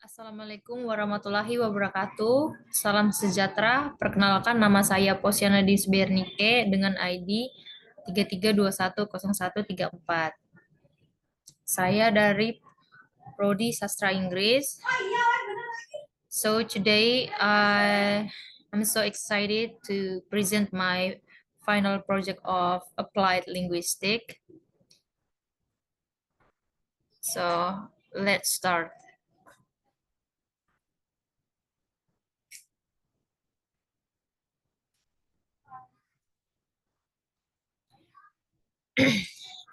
Assalamualaikum warahmatullahi wabarakatuh. Salam sejahtera. Perkenalkan nama saya Posiana Disbernike dengan ID 33210134. Saya dari Prodi Sastra Inggris. So today I'm so excited to present my final project of applied linguistics. So let's start.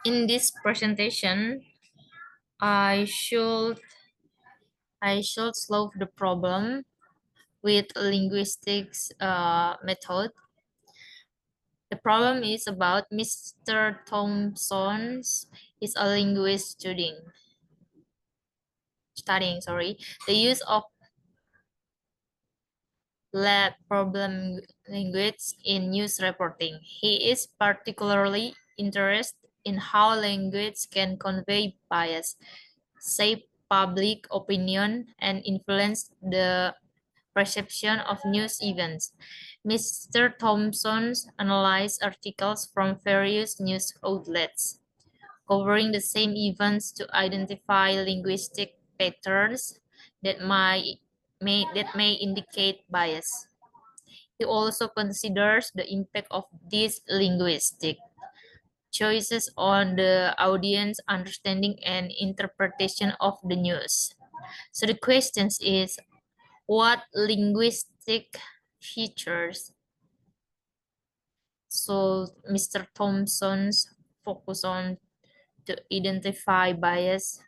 In this presentation, I should solve the problem with linguistics method. The problem is about Mr. Thompson is a linguist studying the use of lab problem language in news reporting. He is particularly interested in how language can convey bias, shape public opinion, and influence the perception of news events. Mr. Thompson analyzed articles from various news outlets, covering the same events to identify linguistic patterns that may indicate bias. He also considers the impact of these linguistic choices on the audience understanding and interpretation of the news. So the question is, what linguistic features so Mr. Thompson's focus on to identify bias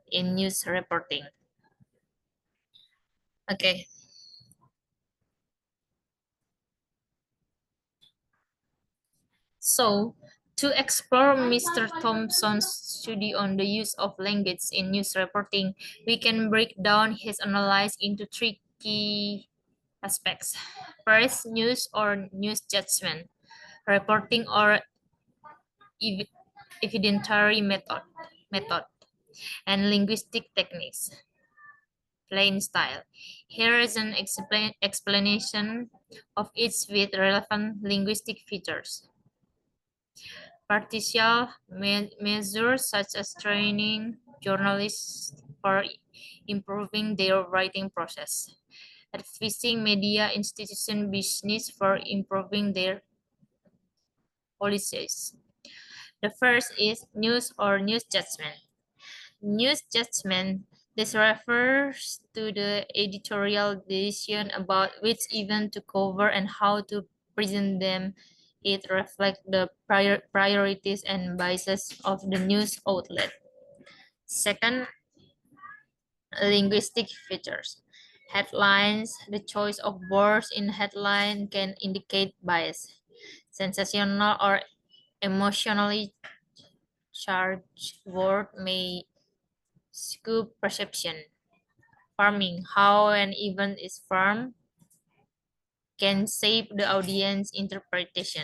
in news reporting? Okay. So, to explore Mr. Thompson's study on the use of language in news reporting, we can break down his analysis into three key aspects. First, news or news judgment, reporting or evidentiary method, and linguistic techniques, plain style. Here is an explanation of each with relevant linguistic features. Partial measures such as training journalists for improving their writing process, advising media institution business for improving their policies. The first is news or news judgment. News judgment, this refers to the editorial decision about which event to cover and how to present them. It reflects the priorities and biases of the news outlet. Second, linguistic features. Headlines, the choice of words in headline can indicate bias. Sensational or emotionally charged word may skew perception. Farming, how an event is farmed can shape the audience interpretation.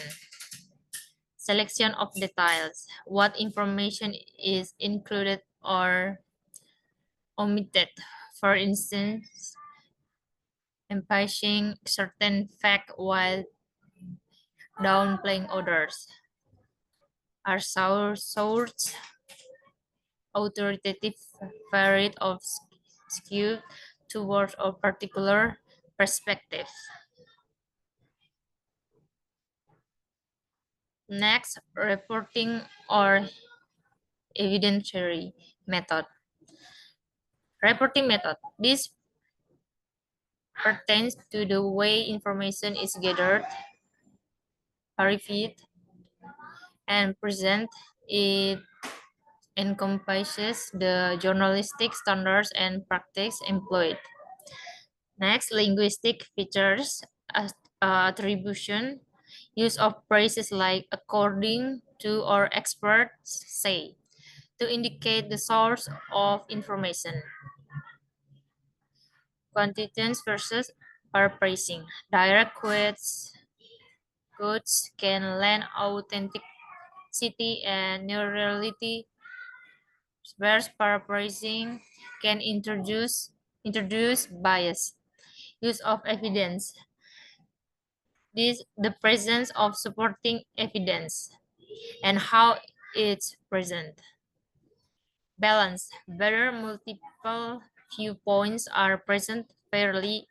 Selection of details, what information is included or omitted. For instance, emphasizing certain fact while downplaying others. Are source authoritative varied of skewed towards a particular perspective. Next, reporting or evidentiary method. Reporting method. This pertains to the way information is gathered, verified, and present. It encompasses the journalistic standards and practice employed. Next, linguistic features, attribution, use of phrases like according to or experts say to indicate the source of information. Contingents versus paraphrasing. Direct quotes can lend authenticity and neurality, whereas paraphrasing can introduce introduce bias. Use of evidence. This the presence of supporting evidence and how it's present. Balance. Whether multiple viewpoints are present fairly,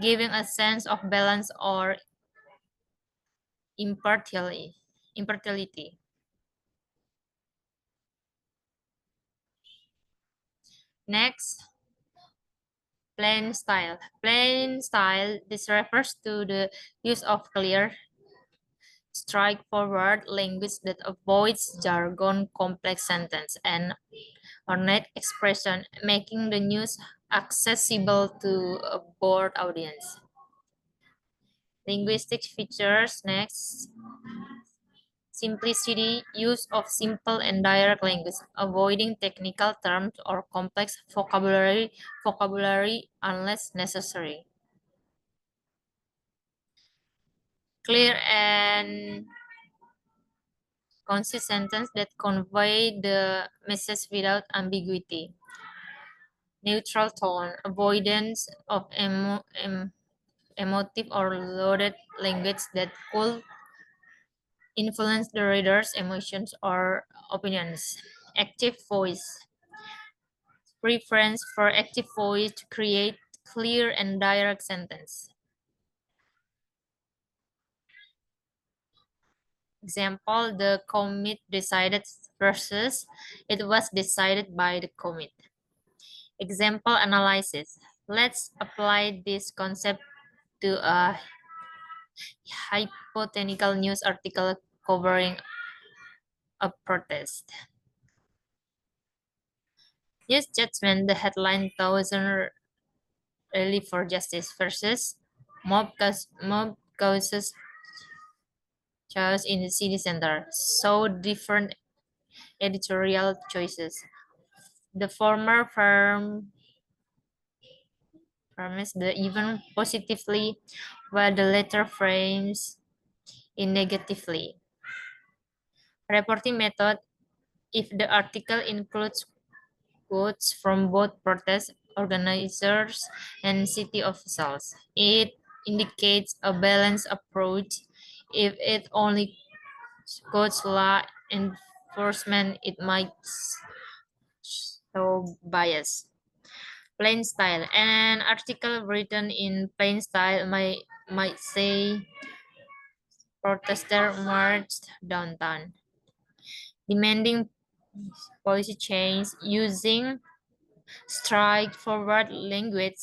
giving a sense of balance or impartiality. Next, plain style. Plain style, this refers to the use of clear, straightforward language that avoids jargon, complex sentence, and ornate expression, making the news accessible to a broad audience. Linguistic features next. Simplicity, use of simple and direct language, avoiding technical terms or complex vocabulary unless necessary. Clear and concise sentence that convey the message without ambiguity. Neutral tone, avoidance of emotive or loaded language that could influence the reader's emotions or opinions. Active voice, preference for active voice to create clear and direct sentence. Example, the commit decided versus it was decided by the commit. Example analysis. Let's apply this concept to a hypothetical news article covering a protest. News judgment, the headline thousand rally for justice versus mob causes chaos in the city center. So different editorial choices. The former frames the event positively, while the latter frames it negatively. Reporting method, if the article includes quotes from both protest organizers and city officials, it indicates a balanced approach. If it only quotes law enforcement, it might show bias. Plain style. An article written in plain style might say protester marched downtown, demanding policy change using straightforward language.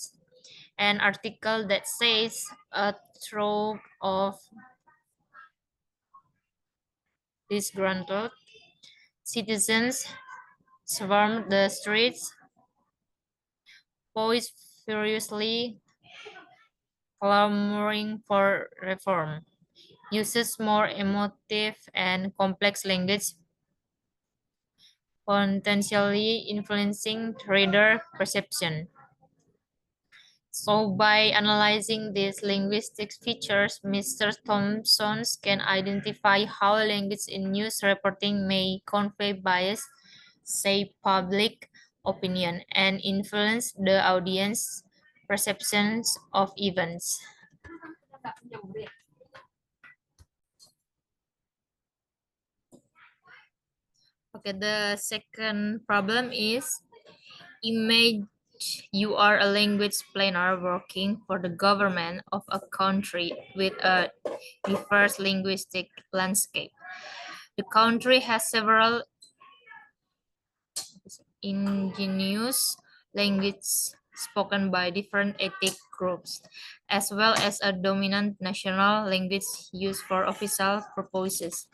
An article that says a troop of disgruntled citizens swarmed the streets, voice furiously clamoring for reform, uses more emotive and complex language, potentially influencing reader perception. So by analyzing these linguistic features, Mr. Thompson can identify how language in news reporting may convey bias, shape public opinion, and influence the audience perceptions of events. Okay, the second problem is image you are a language planner working for the government of a country with a diverse linguistic landscape. The country has several indigenous languages spoken by different ethnic groups, as well as a dominant national language used for official purposes.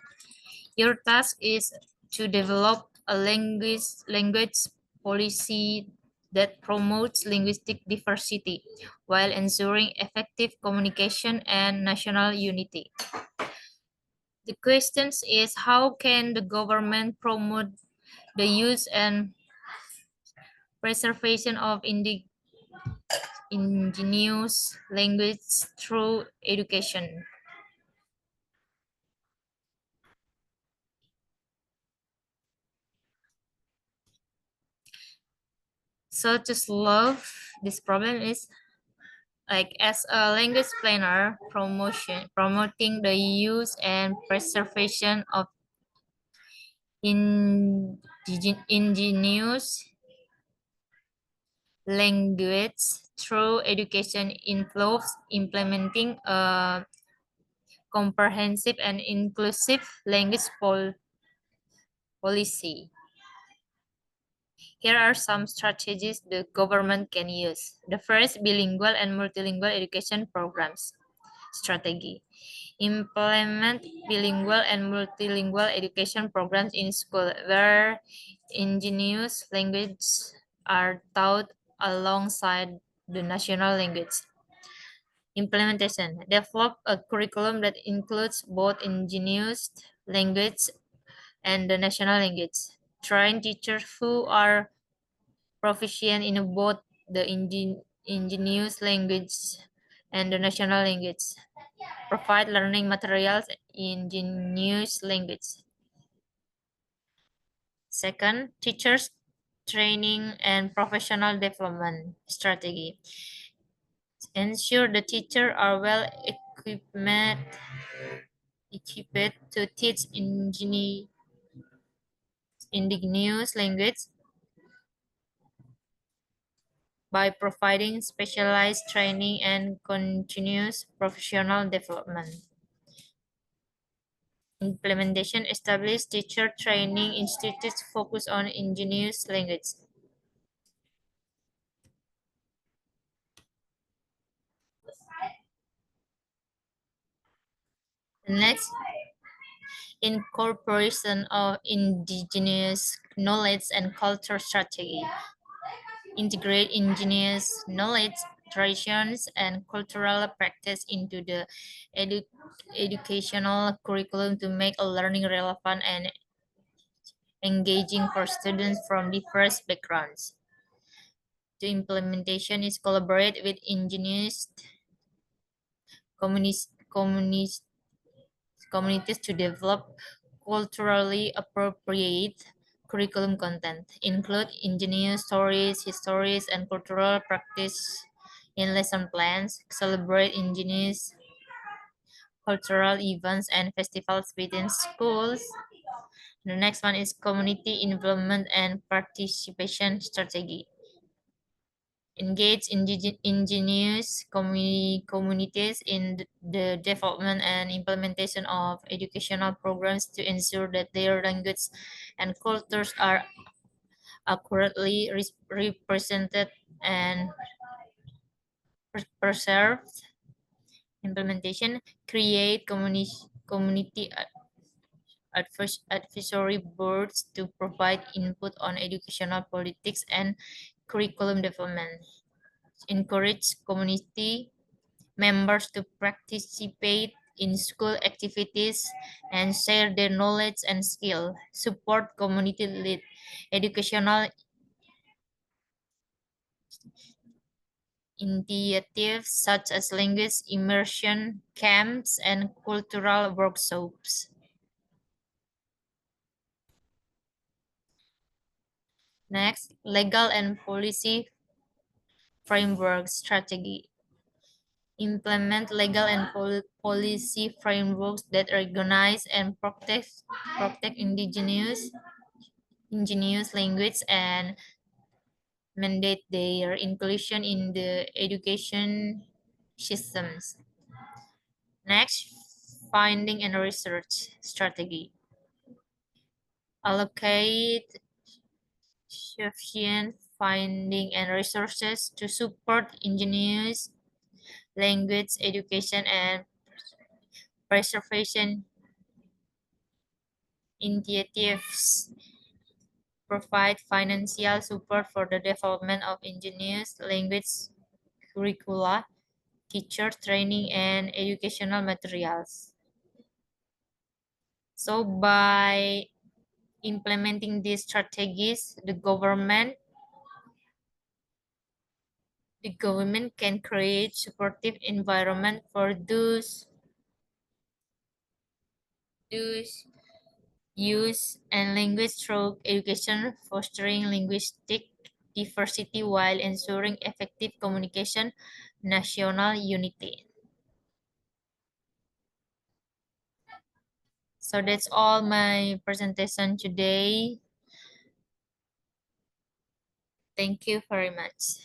Your task is to develop a language policy that promotes linguistic diversity while ensuring effective communication and national unity. The question is how can the government promote the use and preservation of indigenous language through education? So to solve this problem is like as a language planner, promoting the use and preservation of indigenous language through education involves implementing a comprehensive and inclusive language policy. Here are some strategies the government can use. The first, bilingual and multilingual education programs strategy. Implement bilingual and multilingual education programs in school where indigenous languages are taught alongside the national language. Implementation. Develop a curriculum that includes both indigenous language and the national language. Train teachers who are proficient in both the indigenous language and the national language. Provide learning materials in indigenous language. Second, teachers training and professional development strategy. Ensure the teachers are well equipped to teach indigenous language by providing specialized training and continuous professional development. Implementation establish teacher training institutes focused on indigenous language. The next, incorporation of indigenous knowledge and culture strategy. Integrate indigenous knowledge, traditions, and cultural practice into the educational curriculum to make a learning relevant and engaging for students from diverse backgrounds. The implementation is collaborate with indigenous communities to develop culturally appropriate curriculum content, include indigenous stories, histories, and cultural practice in lesson plans, celebrate indigenous cultural events and festivals within schools. The next one is community involvement and participation strategy. Engage indigenous communities in the development and implementation of educational programs to ensure that their language and cultures are accurately represented and preserved. Implementation, create community advisory boards to provide input on educational politics and curriculum development. Encourage community members to participate in school activities and share their knowledge and skill. Support community-led educational initiatives such as language immersion camps and cultural workshops. Next, legal and policy framework strategy. Implement legal and policy frameworks that recognize and protect indigenous language and mandate their inclusion in the education systems. Next, finding and research strategy. Allocate sufficient funding and resources to support indigenous language education and preservation initiatives. Provide financial support for the development of indigenous language curricula, teacher training, and educational materials. So by implementing these strategies, the government can create supportive environment for those use and language through education, fostering linguistic diversity while ensuring effective communication, national unity. So that's all my presentation today. Thank you very much.